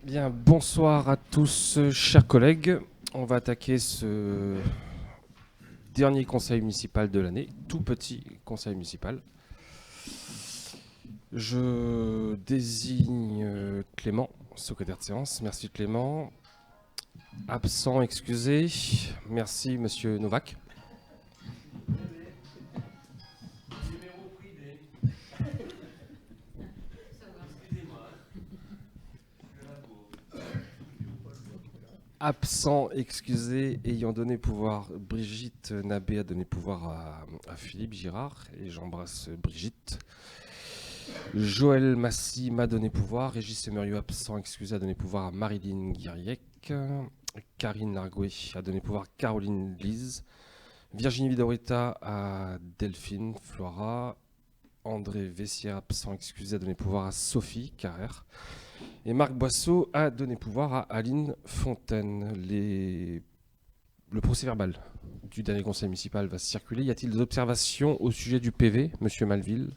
Bien, bonsoir à tous, chers collègues. On va attaquer ce dernier conseil municipal de l'année, tout petit conseil municipal. Je désigne Clément, secrétaire de séance. Merci Clément. Absent, excusé. Merci Monsieur Novak. Absent, excusé, ayant donné pouvoir, Brigitte Nabé a donné pouvoir à Philippe Girard, et j'embrasse Brigitte. Joël Massy m'a donné pouvoir, Régis Semerieux absent, excusé, a donné pouvoir à Marilyn Guiriec. Karine Largoué a donné pouvoir à Caroline Lise. Virginie Vidorita à Delphine Flora. André Vessière absent, excusé, a donné pouvoir à Sophie Carrère. Et Marc Boisseau a donné pouvoir à Aline Fontaine. Le procès-verbal du dernier conseil municipal va circuler. Y a-t-il des observations au sujet du PV, Monsieur Malville ?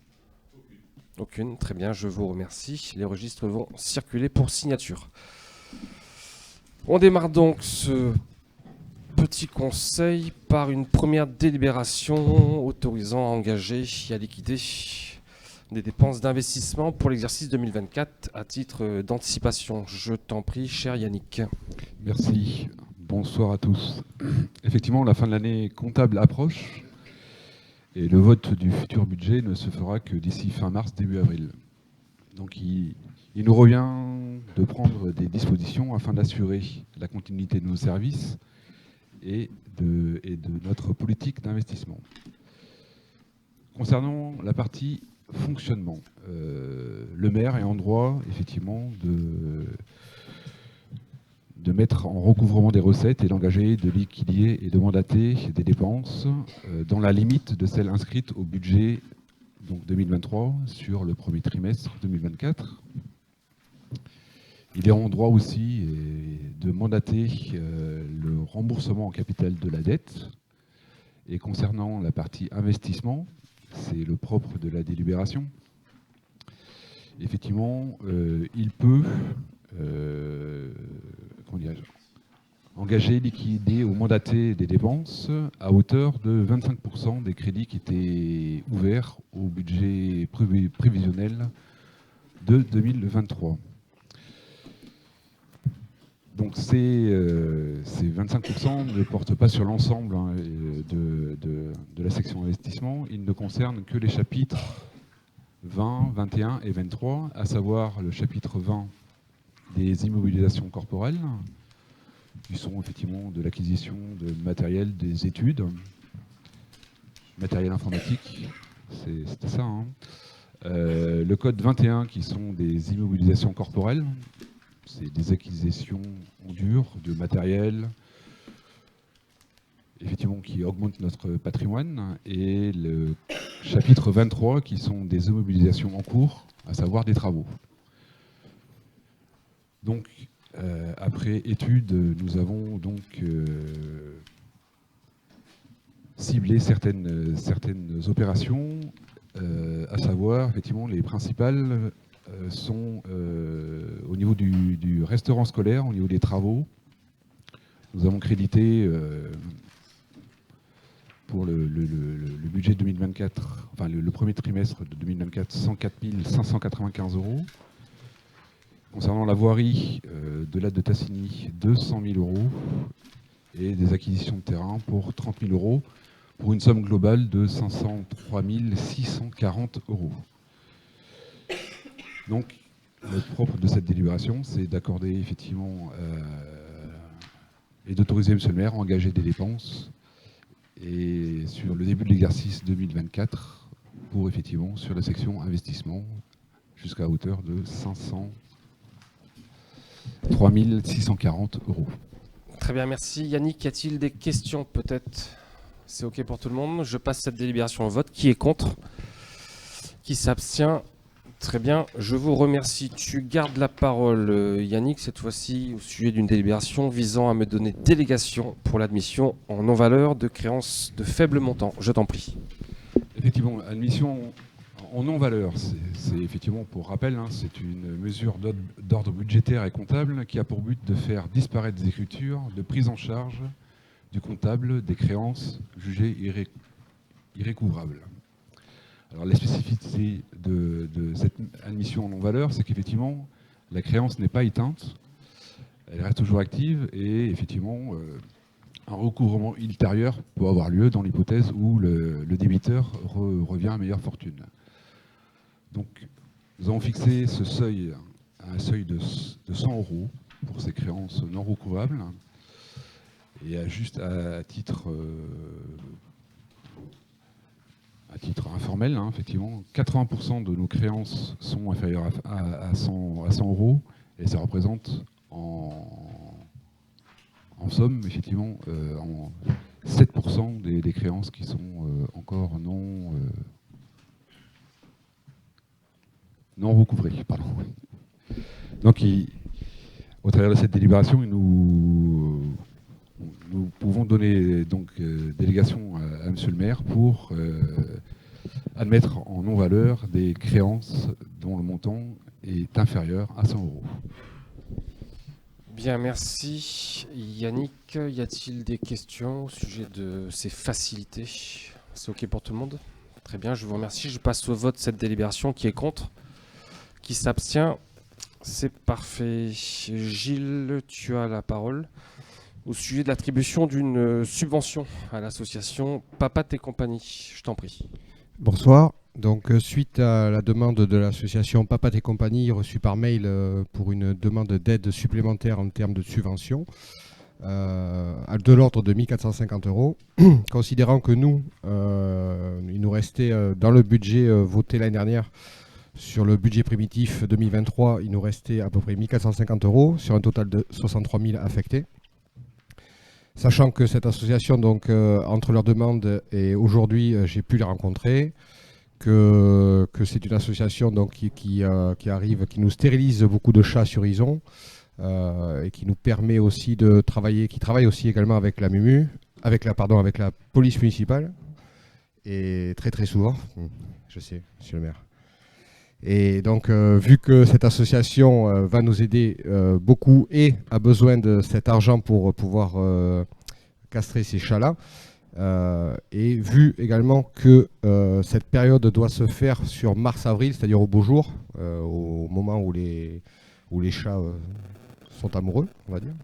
Aucune. Très bien, je vous remercie. Les registres vont circuler pour signature. On démarre donc ce petit conseil par une première délibération autorisant à engager et à liquider des dépenses d'investissement pour l'exercice 2024 à titre d'anticipation. Je t'en prie, cher Yannick. Merci. Bonsoir à tous. Effectivement, la fin de l'année comptable approche et le vote du futur budget ne se fera que d'ici fin mars, début avril. Donc il nous revient de prendre des dispositions afin d'assurer la continuité de nos services et de notre politique d'investissement. Concernant la partie fonctionnement, le maire est en droit effectivement de mettre en recouvrement des recettes et d'engager, de liquider et de mandater des dépenses dans la limite de celles inscrites au budget donc 2023 sur le premier trimestre 2024. Il est en droit aussi de mandater le remboursement en capital de la dette. Et concernant la partie investissement, c'est le propre de la délibération. Effectivement, il peut engager, liquider ou mandater des dépenses à hauteur de 25% des crédits qui étaient ouverts au budget prévisionnel de 2023. Donc ces 25% ne portent pas sur l'ensemble de la section investissement. Ils ne concernent que les chapitres 20, 21 et 23, à savoir le chapitre 20 des immobilisations corporelles, qui sont effectivement de l'acquisition de matériel, des études, matériel informatique, c'était ça. Le code 21 qui sont des immobilisations corporelles, c'est des acquisitions en dur de matériel, effectivement qui augmente notre patrimoine, et le chapitre 23 qui sont des immobilisations en cours, à savoir des travaux. Donc, après étude, nous avons donc ciblé certaines opérations, à savoir, effectivement, les principales sont au niveau du restaurant scolaire, au niveau des travaux. Nous avons crédité pour le budget 2024, enfin le premier trimestre de 2024, 104 595 €. Concernant la voirie de l'Ade de Tassigny, 200 000 €, et des acquisitions de terrain pour 30 000 €, pour une somme globale de 503 640 €. Donc, le propre de cette délibération, c'est d'accorder effectivement et d'autoriser M. le maire à engager des dépenses et sur le début de l'exercice 2024 pour effectivement sur la section investissement jusqu'à hauteur de 503 640 €. Très bien, merci. Yannick, y a-t-il des questions peut-être ? C'est OK pour tout le monde. Je passe cette délibération au vote. Qui est contre ? Qui s'abstient ? Très bien, je vous remercie. Tu gardes la parole, Yannick, cette fois-ci au sujet d'une délibération visant à me donner délégation pour l'admission en non-valeur de créances de faible montant. Je t'en prie. Effectivement, admission En non-valeur, c'est effectivement, pour rappel, hein, c'est une mesure d'ordre budgétaire et comptable qui a pour but de faire disparaître des écritures de prise en charge du comptable des créances jugées irrécouvrables. Alors la spécificité de cette admission en non-valeur, c'est qu'effectivement, la créance n'est pas éteinte, elle reste toujours active et effectivement, un recouvrement ultérieur peut avoir lieu dans l'hypothèse où le débiteur revient à meilleure fortune. Donc, nous avons fixé ce seuil à un seuil de 100 € pour ces créances non recouvrables. Et juste à titre informel, hein, effectivement, 80% de nos créances sont inférieures à 100 € et ça représente en somme, effectivement, 7% des créances qui sont encore non recouvrées. Pardon. Donc, au travers de cette délibération, nous pouvons donner donc, délégation à Monsieur le maire pour admettre en non-valeur des créances dont le montant est inférieur à 100 €. Bien, merci. Yannick, y a-t-il des questions au sujet de ces facilités? C'est OK pour tout le monde? Très bien, je vous remercie. Je passe au vote cette délibération. Qui est contre? Qui s'abstient? C'est parfait. Gilles, tu as la parole au sujet de l'attribution d'une subvention à l'association Papat et compagnie. Je t'en prie. Bonsoir. Donc, suite à la demande de l'association Papat et compagnie reçue par mail pour une demande d'aide supplémentaire en termes de subvention, de l'ordre de 1 450 €, considérant que nous, il nous restait dans le budget voté l'année dernière, sur le budget primitif 2023, il nous restait à peu près 1 450 € sur un total de 63 000 affectés. Sachant que cette association, donc, entre leurs demandes et aujourd'hui, j'ai pu les rencontrer, que c'est une association donc, qui arrive, qui nous stérilise beaucoup de chats sur Ison et qui nous permet aussi de travailler, qui travaille aussi également avec la MUMU, avec la police municipale, et très très souvent, je sais, monsieur le maire. Et donc, vu que cette association va nous aider beaucoup et a besoin de cet argent pour pouvoir castrer ces chats-là, et vu également que cette période doit se faire sur mars-avril, c'est-à-dire au beau jour, au moment où les chats sont amoureux, on va dire.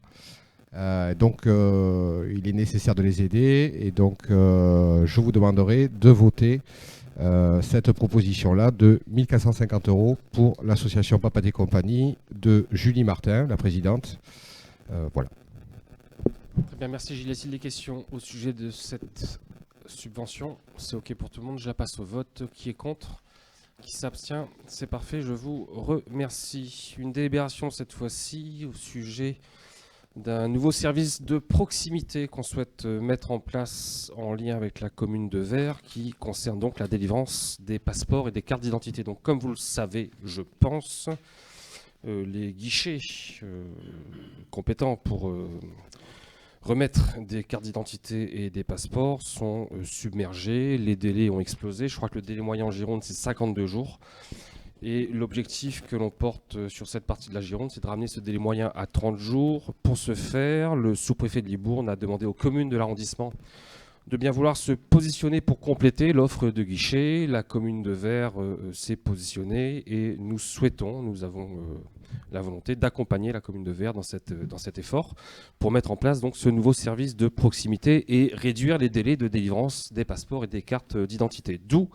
Donc, il est nécessaire de les aider et donc je vous demanderai de voter cette proposition-là de 1 450 € pour l'association Papat et compagnie de Julie Martin, la présidente. Voilà. Très bien, merci Gilles. Est-il des questions au sujet de cette subvention? C'est OK pour tout le monde. Je la passe au vote. Qui est contre? Qui s'abstient? C'est parfait, je vous remercie. Une délibération cette fois-ci au sujet d'un nouveau service de proximité qu'on souhaite mettre en place en lien avec la commune de Vert, qui concerne donc la délivrance des passeports et des cartes d'identité. Donc comme vous le savez, je pense, les guichets compétents pour remettre des cartes d'identité et des passeports sont submergés, les délais ont explosé. Je crois que le délai moyen en Gironde, c'est 52 jours. Et l'objectif que l'on porte sur cette partie de la Gironde, c'est de ramener ce délai moyen à 30 jours. Pour ce faire, le sous-préfet de Libourne a demandé aux communes de l'arrondissement de bien vouloir se positionner pour compléter l'offre de guichet. La commune de Vert s'est positionnée et nous souhaitons, nous avons la volonté d'accompagner la commune de Vert dans cet effort pour mettre en place donc ce nouveau service de proximité et réduire les délais de délivrance des passeports et des cartes d'identité. D'où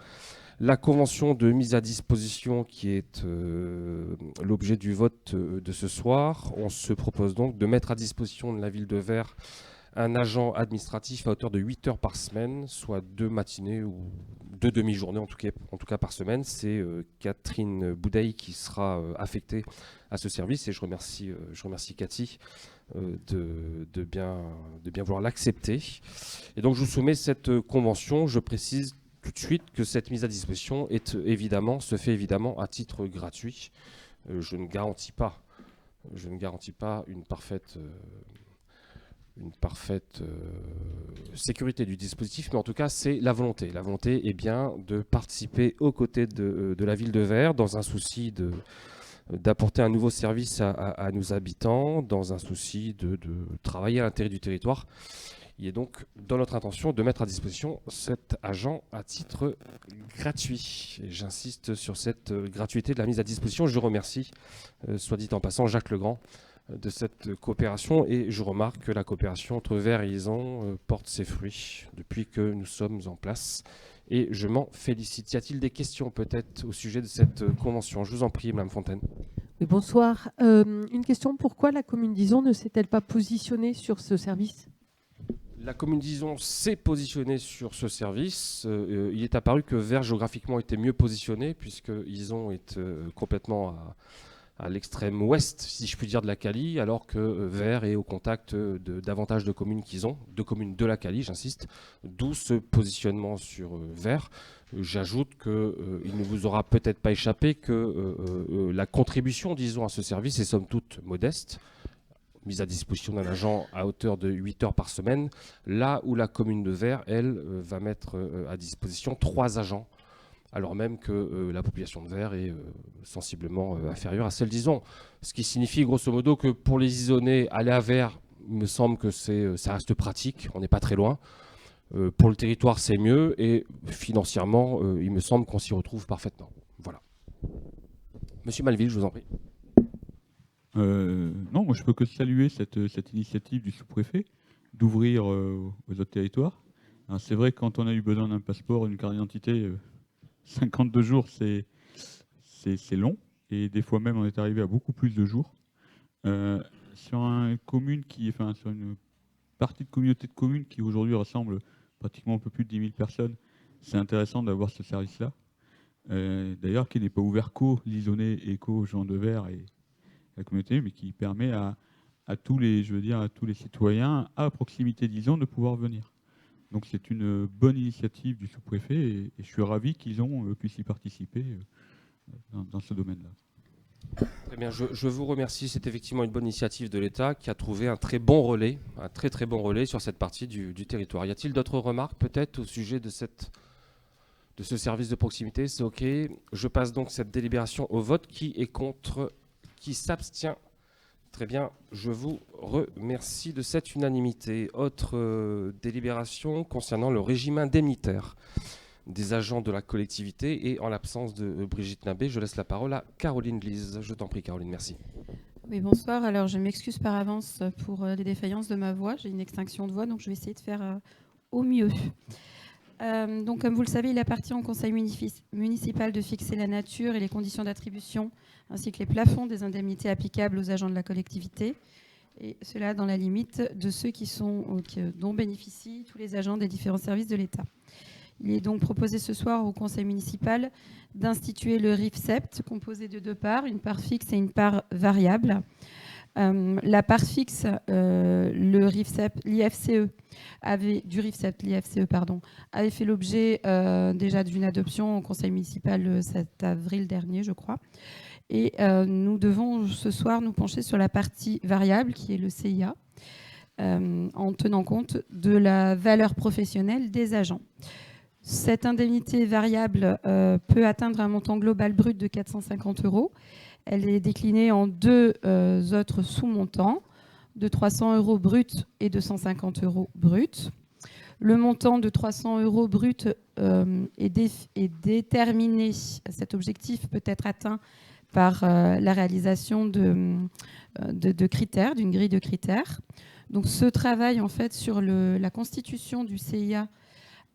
la convention de mise à disposition qui est l'objet du vote de ce soir. On se propose donc de mettre à disposition de la ville de Vert un agent administratif à hauteur de 8 heures par semaine, soit 2 matinées ou 2 demi-journées en tout cas par semaine. C'est Catherine Boudeille qui sera affectée à ce service et je remercie Cathy de bien vouloir l'accepter. Et donc je vous soumets cette convention. Je précise tout de suite que cette mise à disposition se fait évidemment à titre gratuit. Je ne garantis pas une parfaite une parfaite sécurité du dispositif, mais en tout cas, c'est la volonté. La volonté est bien de participer aux côtés de la ville de Vert dans un souci d'apporter un nouveau service à nos habitants, dans un souci de travailler à l'intérieur du territoire. Il est donc dans notre intention de mettre à disposition cet agent à titre gratuit. Et j'insiste sur cette gratuité de la mise à disposition. Je remercie, soit dit en passant, Jacques Legrand de cette coopération, et je remarque que la coopération entre Vert et Izon porte ses fruits depuis que nous sommes en place, et je m'en félicite. Y a-t-il des questions peut-être au sujet de cette convention? Je vous en prie, Mme Fontaine. Oui, bonsoir. Une question, pourquoi la commune d'Izon ne s'est-elle pas positionnée sur ce service? La commune d'Izon s'est positionnée sur ce service. Il est apparu que Vert géographiquement était mieux positionné, puisque Izon est complètement à l'extrême ouest, si je puis dire, de la Cali, alors que Vert est au contact davantage de communes qu'Izon, de communes de la Cali, j'insiste, d'où ce positionnement sur Vert. J'ajoute qu'il ne vous aura peut-être pas échappé que la contribution d'Izon à ce service est somme toute modeste, mise à disposition d'un agent à hauteur de 8 heures par semaine, là où la commune de Vert, elle, va mettre à disposition 3 agents, alors même que la population de Vert est sensiblement inférieure à celle d'Izon. Ce qui signifie grosso modo que pour les Izonais, aller à Vert, il me semble que ça reste pratique, on n'est pas très loin. Pour le territoire, c'est mieux, et financièrement, il me semble qu'on s'y retrouve parfaitement. Voilà. Monsieur Malville, je vous en prie. Non, moi je peux que saluer cette initiative du sous-préfet d'ouvrir aux autres territoires. C'est vrai que quand on a eu besoin d'un passeport, une carte d'identité, 52 jours, c'est long. Et des fois même, on est arrivé à beaucoup plus de jours. Sur une partie de communauté de communes qui aujourd'hui rassemble pratiquement un peu plus de 10 000 personnes, c'est intéressant d'avoir ce service-là. D'ailleurs, qui n'est pas ouvert qu'aux Lisonnais et qu'aux gens de Vert et la communauté, mais qui permet à tous les citoyens à proximité d'Izon de pouvoir venir. Donc c'est une bonne initiative du sous-préfet, et je suis ravi qu'ils puissent y participer dans ce domaine-là. Très bien, je vous remercie. C'est effectivement une bonne initiative de l'État qui a trouvé un très bon relais, un très très bon relais sur cette partie du territoire. Y a-t-il d'autres remarques peut-être au sujet de ce service de proximité? C'est OK. Je passe donc cette délibération au vote. Qui est contre? Qui s'abstient? Très bien, je vous remercie de cette unanimité. Autre délibération concernant le régime indemnitaire des agents de la collectivité, et en l'absence de Brigitte Nabé, je laisse la parole à Caroline Lise. Je t'en prie, Caroline, merci. Oui, bonsoir. Alors, je m'excuse par avance pour les défaillances de ma voix. J'ai une extinction de voix, donc je vais essayer de faire au mieux. Donc, comme vous le savez, il appartient au conseil municipal de fixer la nature et les conditions d'attribution, ainsi que les plafonds des indemnités applicables aux agents de la collectivité, et cela dans la limite de ceux dont bénéficient tous les agents des différents services de l'État. Il est donc proposé ce soir au conseil municipal d'instituer le RIFSEPT, composé de 2 parts, une part fixe et une part variable. La part fixe, l'IFCE avait fait l'objet déjà d'une adoption au conseil municipal le 7 avril dernier, je crois. Et nous devons ce soir nous pencher sur la partie variable, qui est le CIA, en tenant compte de la valeur professionnelle des agents. Cette indemnité variable peut atteindre un montant global brut de 450 €. Elle est déclinée en 2 autres sous-montants, de 300 € brut et de 150 € brut. Le montant de 300 € brut est déterminé. Cet objectif peut être atteint par la réalisation de critères, d'une grille de critères. Donc ce travail en fait sur la constitution du CIA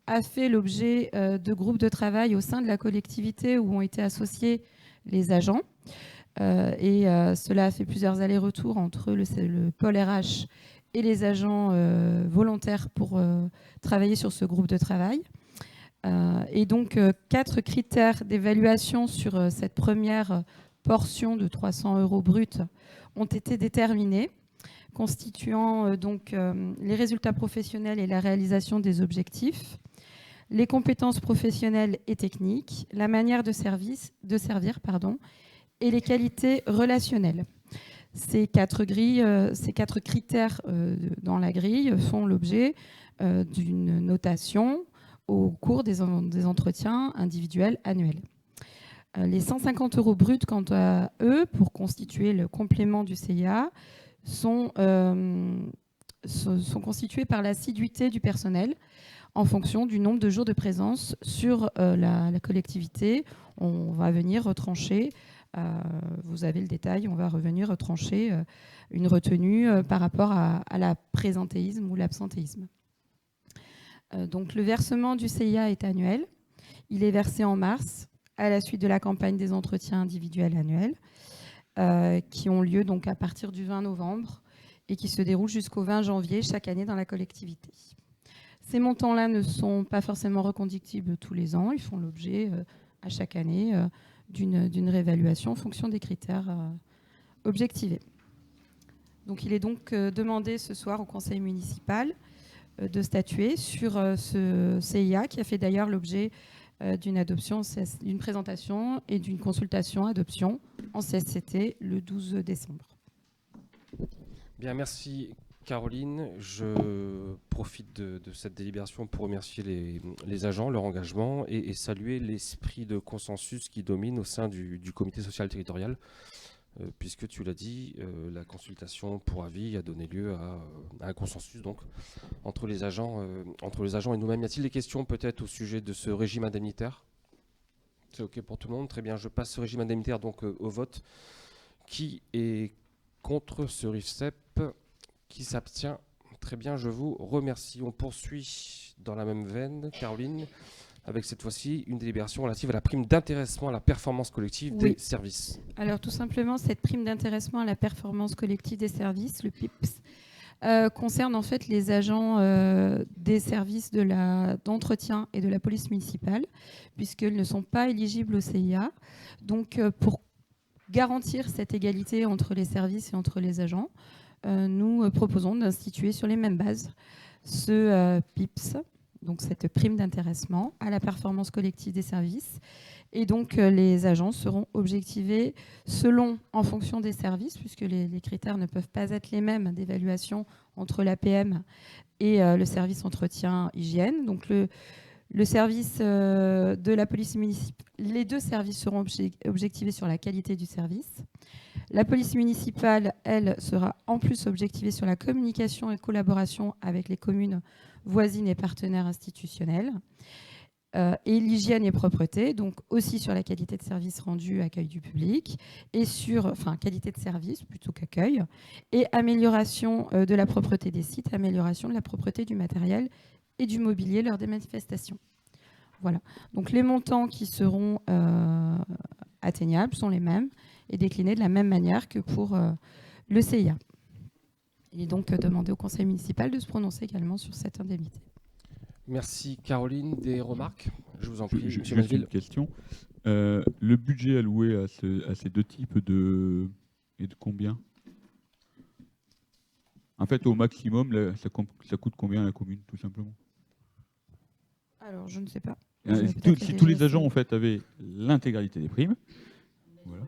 a fait l'objet de groupes de travail au sein de la collectivité où ont été associés les agents. Cela a fait plusieurs allers-retours entre le pôle RH et les agents volontaires pour travailler sur ce groupe de travail. Et donc 4 critères d'évaluation sur cette première portion de 300 € brut ont été déterminés, constituant donc les résultats professionnels et la réalisation des objectifs, les compétences professionnelles et techniques, la manière de servir, et les qualités relationnelles. Ces 4 critères dans la grille font l'objet d'une notation au cours des entretiens individuels annuels. Les 150 € bruts, quant à eux, pour constituer le complément du CIA, sont constitués par l'assiduité du personnel en fonction du nombre de jours de présence sur la collectivité. On va venir retrancher, vous avez le détail, on va revenir retrancher une retenue par rapport à la présentéisme ou l'absentéisme. Donc le versement du CIA est annuel. Il est versé en mars, à la suite de la campagne des entretiens individuels annuels, qui ont lieu donc à partir du 20 novembre et qui se déroulent jusqu'au 20 janvier chaque année dans la collectivité. Ces montants-là ne sont pas forcément reconductibles tous les ans. Ils font l'objet à chaque année d'une réévaluation en fonction des critères objectivés. Donc, il est donc demandé ce soir au conseil municipal de statuer sur ce CIA qui a fait d'ailleurs l'objet d'une présentation et d'une consultation adoption en CSCT le 12 décembre. Bien, merci Caroline. Je profite de cette délibération pour remercier les agents, leur engagement et saluer l'esprit de consensus qui domine au sein du comité social territorial. Puisque tu l'as dit, la consultation pour avis a donné lieu à un consensus donc, entre les agents et nous-mêmes. Y a-t-il des questions peut-être au sujet de ce régime indemnitaire? C'est OK pour tout le monde? Très bien, je passe ce régime indemnitaire donc, au vote. Qui est contre ce RIFSEP? Qui s'abstient? Très bien, je vous remercie. On poursuit dans la même veine, Caroline, avec cette fois-ci une délibération relative à la prime d'intéressement à la performance collective des services. Alors tout simplement, cette prime d'intéressement à la performance collective des services, le PIPS, concerne en fait les agents des services d'entretien et de la police municipale, puisqu'ils ne sont pas éligibles au CIA. Donc pour garantir cette égalité entre les services et entre les agents, nous proposons d'instituer sur les mêmes bases ce PIPS, donc cette prime d'intéressement à la performance collective des services. Et donc, les agents seront objectivés en fonction des services, puisque les critères ne peuvent pas être les mêmes d'évaluation entre l'APM et le service entretien hygiène. Donc, le service de la police municipale, les deux services seront objectivés sur la qualité du service. La police municipale, elle, sera en plus objectivée sur la communication et collaboration avec les communes voisines et partenaires institutionnels. Et l'hygiène et propreté, donc aussi sur la qualité de service rendu, accueil du public, et qualité de service plutôt qu'accueil, et amélioration de la propreté des sites, amélioration de la propreté du matériel et du mobilier lors des manifestations. Voilà. Donc les montants qui seront atteignables sont les mêmes et déclinés de la même manière que pour le CIA. Il est donc demandé au conseil municipal de se prononcer également sur cette indemnité. Merci Caroline. Des remarques? Je vous en prie. Juste une question. Le budget alloué à ces deux types est de combien? En fait, au maximum, là, ça coûte combien à la commune, tout simplement? Alors, je ne sais pas. Si tous les agents en fait, avaient l'intégralité des primes, voilà.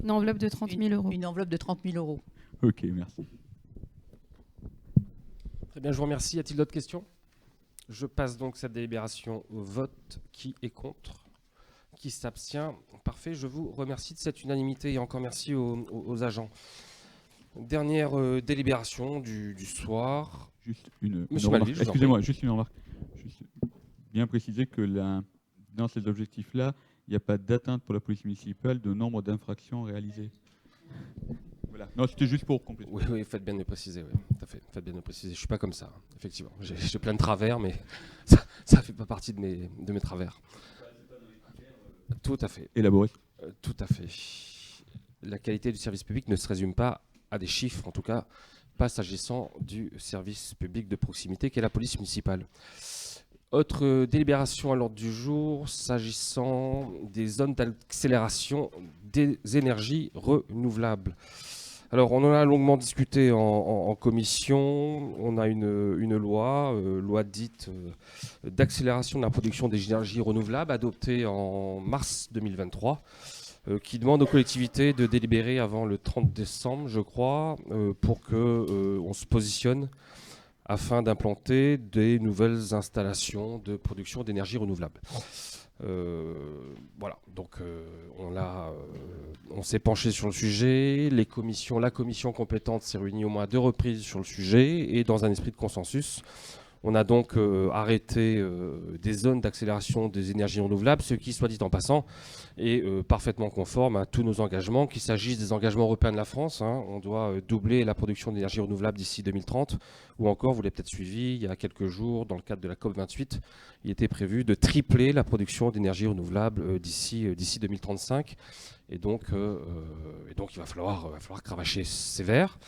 Une enveloppe de 30 000 euros. Une enveloppe de 30 000 euros. Ok, merci. Très bien, je vous remercie. Y a-t-il d'autres questions? Je passe donc cette délibération au vote. Qui est contre? Qui s'abstient? Parfait, je vous remercie de cette unanimité et encore merci aux agents. Dernière délibération du soir. Juste une Monsieur remarque. Malvy, Excusez-moi, juste une remarque. Juste bien préciser que dans ces objectifs-là, il n'y a pas d'atteinte pour la police municipale de nombre d'infractions réalisées. Voilà. Non, c'était juste pour compléter. Oui, faites bien de le préciser. Oui, tout à fait. Faites bien de le préciser. Je suis pas comme ça, effectivement. J'ai plein de travers, mais ça fait pas partie de mes travers. Tout à fait. Élaboré. Tout à fait. La qualité du service public ne se résume pas à des chiffres, en tout cas, pas s'agissant du service public de proximité qu'est la police municipale. Autre délibération à l'ordre du jour, s'agissant des zones d'accélération des énergies renouvelables. Alors, on en a longuement discuté en commission. On a une loi dite d'accélération de la production des énergies renouvelables, adoptée en mars 2023, qui demande aux collectivités de délibérer avant le 30 décembre, je crois, pour qu'on se positionne afin d'implanter des nouvelles installations de production d'énergie renouvelable. Voilà, donc on s'est penché sur le sujet. La commission compétente s'est réunie au moins à 2 reprises sur le sujet, et dans un esprit de consensus, on a donc arrêté des zones d'accélération des énergies renouvelables, ce qui, soit dit en passant, est parfaitement conforme à tous nos engagements, qu'il s'agisse des engagements européens de la France, on doit doubler la production d'énergie renouvelable d'ici 2030, ou encore, vous l'avez peut-être suivi, il y a quelques jours, dans le cadre de la COP28, il était prévu de tripler la production d'énergie renouvelable d'ici 2035, et donc il va falloir cravacher sévère.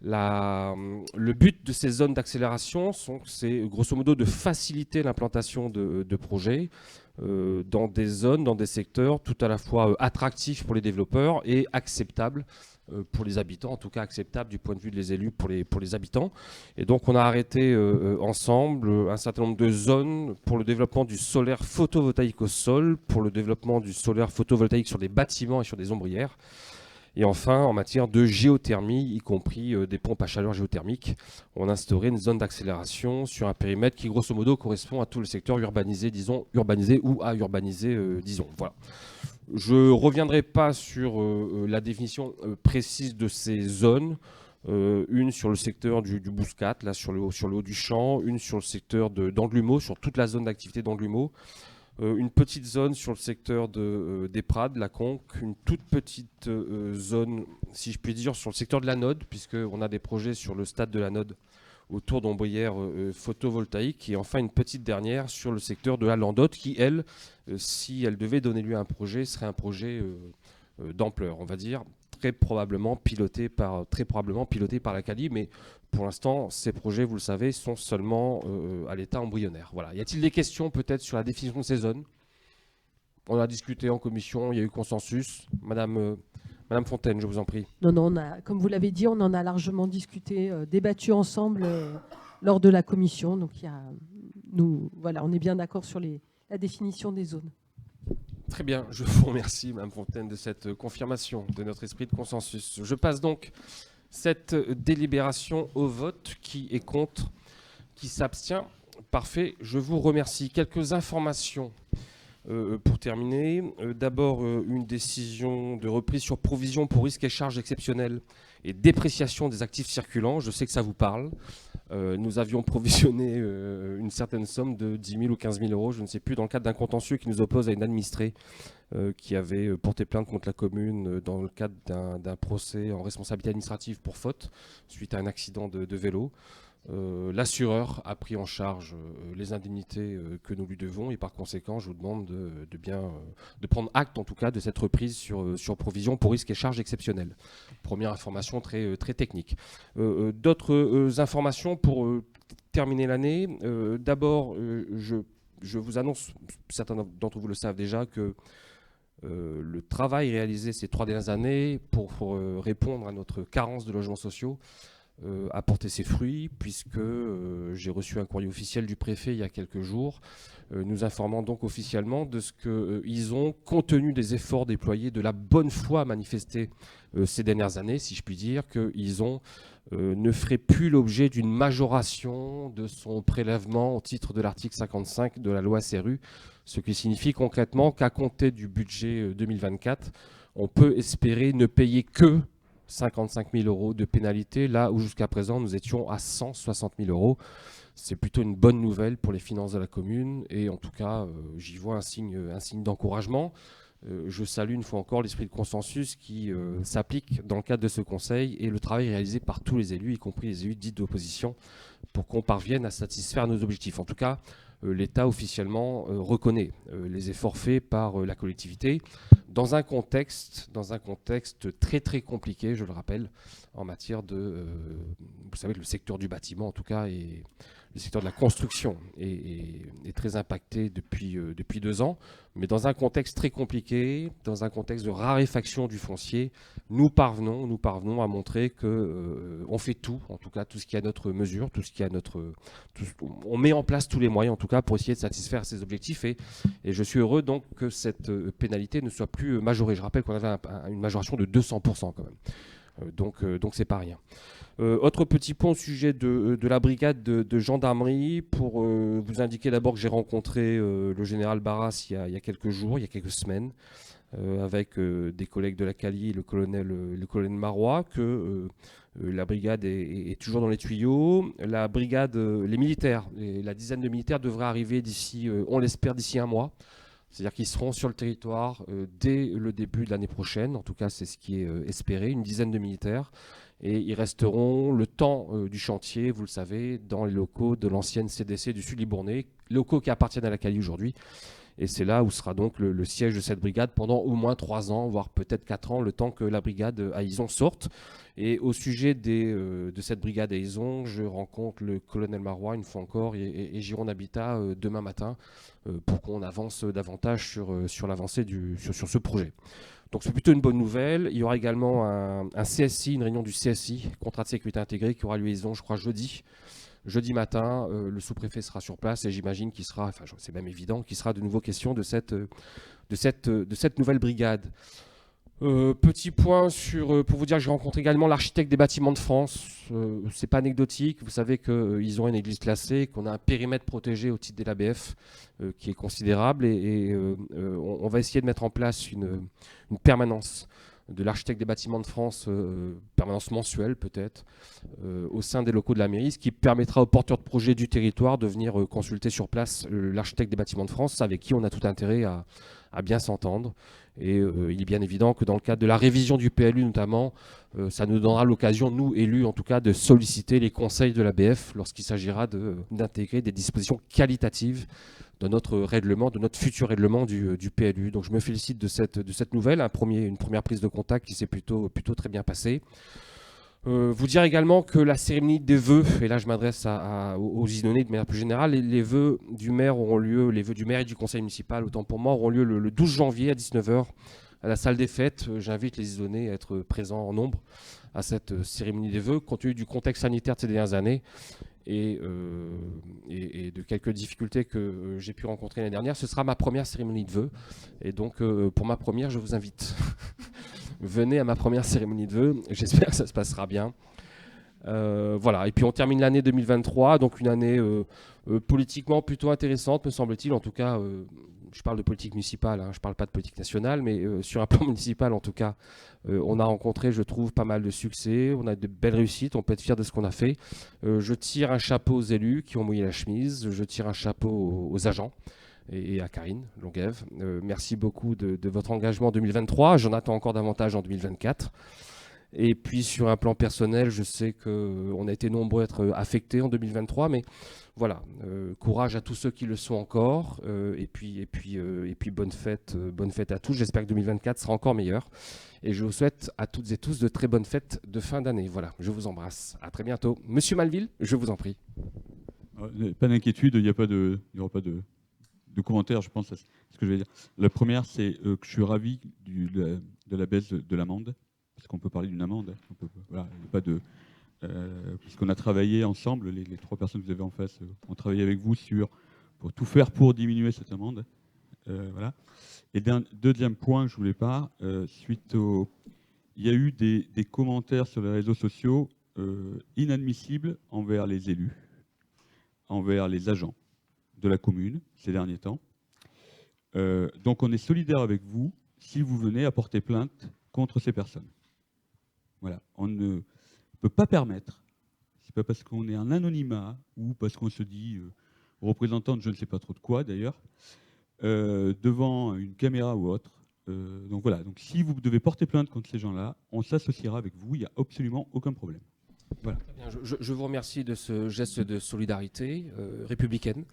Le but de ces zones d'accélération, c'est grosso modo de faciliter l'implantation de projets dans des zones, dans des secteurs tout à la fois attractifs pour les développeurs et acceptables pour les habitants, en tout cas acceptables du point de vue des élus pour les habitants. Et donc on a arrêté ensemble un certain nombre de zones pour le développement du solaire photovoltaïque au sol, pour le développement du solaire photovoltaïque sur des bâtiments et sur des ombrières. Et enfin, en matière de géothermie, y compris des pompes à chaleur géothermiques, on a instauré une zone d'accélération sur un périmètre qui, grosso modo, correspond à tout le secteur urbanisé, ou à urbaniser, disons. Voilà. Je ne reviendrai pas sur la définition précise de ces zones. Une sur le secteur du Bouscat, là sur le haut du champ, une sur le secteur d'Anglumeau, sur toute la zone d'activité d'Anglumeau. Une petite zone sur le secteur des Prades, la Conque, une toute petite zone, si je puis dire, sur le secteur de la Node, puisqu'on a des projets sur le stade de la Node autour d'ombrières photovoltaïques, et enfin une petite dernière sur le secteur de la Landotte, qui, elle, si elle devait donner lieu à un projet, serait un projet d'ampleur, on va dire, très probablement piloté par la CALI, mais pour l'instant, ces projets, vous le savez, sont seulement à l'état embryonnaire. Voilà. Y a-t-il des questions peut-être sur la définition de ces zones? On a discuté en commission, il y a eu consensus. Madame Fontaine, je vous en prie. Non, comme vous l'avez dit, on en a largement discuté, débattu ensemble lors de la commission. Donc on est bien d'accord sur la définition des zones. Très bien, je vous remercie, Madame Fontaine, de cette confirmation de notre esprit de consensus. Je passe donc cette délibération au vote. Qui est contre? Qui s'abstient? Parfait, je vous remercie. Quelques informations pour terminer. D'abord, une décision de reprise sur provision pour risques et charges exceptionnelles et dépréciation des actifs circulants. Je sais que ça vous parle. Nous avions provisionné une certaine somme de 10 000 ou 15 000 euros, je ne sais plus, dans le cadre d'un contentieux qui nous oppose à une administrée qui avait porté plainte contre la commune dans le cadre d'un procès en responsabilité administrative pour faute suite à un accident de vélo. L'assureur a pris en charge les indemnités que nous lui devons, et par conséquent, je vous demande de prendre acte, en tout cas, de cette reprise sur provision pour risques et charges exceptionnelles. Première information très technique. D'autres informations pour terminer l'année. D'abord, je vous annonce, certains d'entre vous le savent déjà, que le travail réalisé ces 3 dernières années pour répondre à notre carence de logements sociaux a porté ses fruits, puisque j'ai reçu un courrier officiel du préfet il y a quelques jours, nous informant donc officiellement de ce qu'ils ont, compte tenu des efforts déployés, de la bonne foi manifestée ces dernières années, si je puis dire, qu'ils ne feraient plus l'objet d'une majoration de son prélèvement au titre de l'article 55 de la loi SRU, ce qui signifie concrètement qu'à compter du budget 2024, on peut espérer ne payer que 55 000 euros de pénalité, là où jusqu'à présent nous étions à 160 000 euros. C'est plutôt une bonne nouvelle pour les finances de la commune, et en tout cas j'y vois un signe d'encouragement. Je salue une fois encore l'esprit de consensus qui s'applique dans le cadre de ce conseil, et le travail réalisé par tous les élus, y compris les élus dits d'opposition, pour qu'on parvienne à satisfaire nos objectifs. En tout cas, l'État officiellement reconnaît les efforts faits par la collectivité dans un contexte très compliqué, je le rappelle, en matière de... vous savez, le secteur du bâtiment, en tout cas, est le secteur de la construction est très impacté depuis 2 ans, mais dans un contexte très compliqué, dans un contexte de raréfaction du foncier, nous parvenons à montrer que on fait tout, en tout cas tout ce qui est à notre mesure, on met en place tous les moyens en tout cas pour essayer de satisfaire ces objectifs et je suis heureux donc que cette pénalité ne soit plus majorée. Je rappelle qu'on avait une majoration de 200% quand même. Donc c'est pas rien. Autre petit point au sujet de la brigade de gendarmerie, pour vous indiquer d'abord que j'ai rencontré le général Barras il y a quelques jours, il y a quelques semaines, avec des collègues de la Cali, le colonel Marois, que la brigade est toujours dans les tuyaux. La brigade, les militaires, la dizaine de militaires devraient arriver d'ici, on l'espère, d'ici un mois. C'est-à-dire qu'ils seront sur le territoire dès le début de l'année prochaine. En tout cas, c'est ce qui est espéré, une dizaine de militaires. Et ils resteront le temps du chantier, vous le savez, dans les locaux de l'ancienne CDC du Sud-Libournais, locaux qui appartiennent à la Cali aujourd'hui. Et c'est là où sera donc le siège de cette brigade pendant au moins 3 ans, voire peut-être 4 ans, le temps que la brigade à Izon sorte. Et au sujet de cette brigade à Izon, je rencontre le colonel Marois une fois encore et Giron Habitat demain matin pour qu'on avance davantage sur l'avancée sur ce projet. Donc c'est plutôt une bonne nouvelle. Il y aura également un CSI, une réunion du CSI, contrat de sécurité intégré, qui aura lieu à Izon, je crois, jeudi matin. Le sous-préfet sera sur place et j'imagine qu'il sera, enfin c'est même évident, qu'il sera de nouveau question de cette nouvelle brigade. Petit point pour vous dire que j'ai rencontré également l'architecte des bâtiments de France. C'est pas anecdotique. Vous savez qu'ils ont une église classée, qu'on a un périmètre protégé au titre de l'ABF qui est considérable et on va essayer de mettre en place une permanence de l'architecte des bâtiments de France, permanence mensuelle peut-être, au sein des locaux de la mairie, ce qui permettra aux porteurs de projets du territoire de venir consulter sur place l'architecte des bâtiments de France, avec qui on a tout intérêt à bien s'entendre. Et il est bien évident que dans le cadre de la révision du PLU notamment, ça nous donnera l'occasion, nous élus en tout cas, de solliciter les conseils de l'ABF lorsqu'il s'agira d'intégrer des dispositions qualitatives de notre règlement, de notre futur règlement du PLU. Donc je me félicite de cette nouvelle, une première prise de contact qui s'est plutôt très bien passée. Vous dire également que la cérémonie des vœux, et là je m'adresse aux Izonais de manière plus générale, les vœux du maire auront lieu, les vœux du maire et du conseil municipal, autant pour moi, auront lieu le 12 janvier à 19h à la salle des fêtes. J'invite les Izonais à être présents en nombre à cette cérémonie des vœux, compte tenu du contexte sanitaire de ces dernières années et de quelques difficultés que j'ai pu rencontrer l'année dernière. Ce sera ma première cérémonie de vœux, et donc pour ma première, je vous invite. Venez à ma première cérémonie de vœux, j'espère que ça se passera bien. Voilà, et puis on termine l'année 2023, donc une année politiquement plutôt intéressante, me semble-t-il. En tout cas, je parle de politique municipale, je ne parle pas de politique nationale, mais sur un plan municipal, en tout cas, on a rencontré, je trouve, pas mal de succès, on a de belles réussites, on peut être fier de ce qu'on a fait. Je tire un chapeau aux élus qui ont mouillé la chemise, je tire un chapeau aux agents et à Karine Longuève. Merci beaucoup de votre engagement en 2023. J'en attends encore davantage en 2024. Et puis sur un plan personnel, je sais qu'on a été nombreux à être affectés en 2023, mais voilà, courage à tous ceux qui le sont encore. Et puis bonne fête à tous. J'espère que 2024 sera encore meilleur. Et je vous souhaite à toutes et tous de très bonnes fêtes de fin d'année. Voilà, je vous embrasse. À très bientôt. Monsieur Malville, je vous en prie. Pas d'inquiétude, il n'y aura pas de commentaires, je pense, à ce que je vais dire. La première, c'est que je suis ravi de la baisse de l'amende, parce qu'on peut parler d'une amende. Voilà, il n'y a pas de, puisqu'on a travaillé ensemble, les 3 personnes que vous avez en face ont travaillé avec vous pour tout faire pour diminuer cette amende. Voilà. Et deuxième point que je voulais pas, il y a eu des commentaires sur les réseaux sociaux inadmissibles envers les élus, envers les agents de la commune ces derniers temps. Donc on est solidaire avec vous si vous venez à porter plainte contre ces personnes. Voilà, on ne peut pas permettre, c'est pas parce qu'on est en anonymat ou parce qu'on se dit représentant de je ne sais pas trop de quoi d'ailleurs, devant une caméra ou autre. Donc voilà, donc si vous devez porter plainte contre ces gens-là, on s'associera avec vous, il n'y a absolument aucun problème. Voilà. Je vous remercie de ce geste de solidarité républicaine.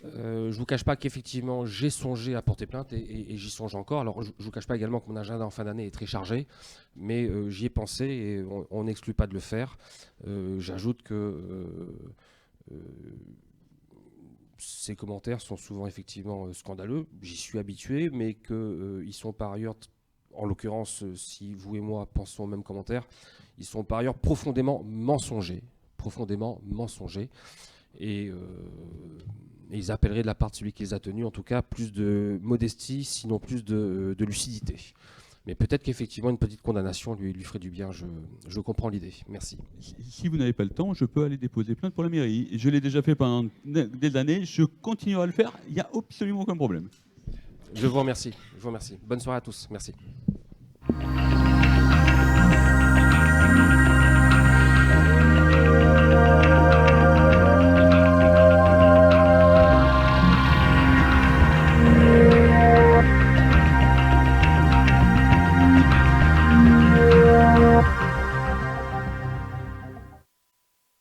Je ne vous cache pas qu'effectivement j'ai songé à porter plainte et j'y songe encore. Alors je ne vous cache pas également que mon agenda en fin d'année est très chargé, mais j'y ai pensé et on n'exclut pas de le faire. J'ajoute que ces commentaires sont souvent effectivement scandaleux, j'y suis habitué, mais qu'ils sont par ailleurs, en l'occurrence, si vous et moi pensons aux mêmes commentaires, ils sont par ailleurs profondément mensongers. Et ils appelleraient de la part de celui qui les a tenus, en tout cas, plus de modestie, sinon plus de lucidité. Mais peut-être qu'effectivement, une petite condamnation lui ferait du bien. Je comprends l'idée. Merci. Si vous n'avez pas le temps, je peux aller déposer plainte pour la mairie. Je l'ai déjà fait pendant des années. Je continuerai à le faire. Il n'y a absolument aucun problème. Je vous remercie. Bonne soirée à tous. Merci.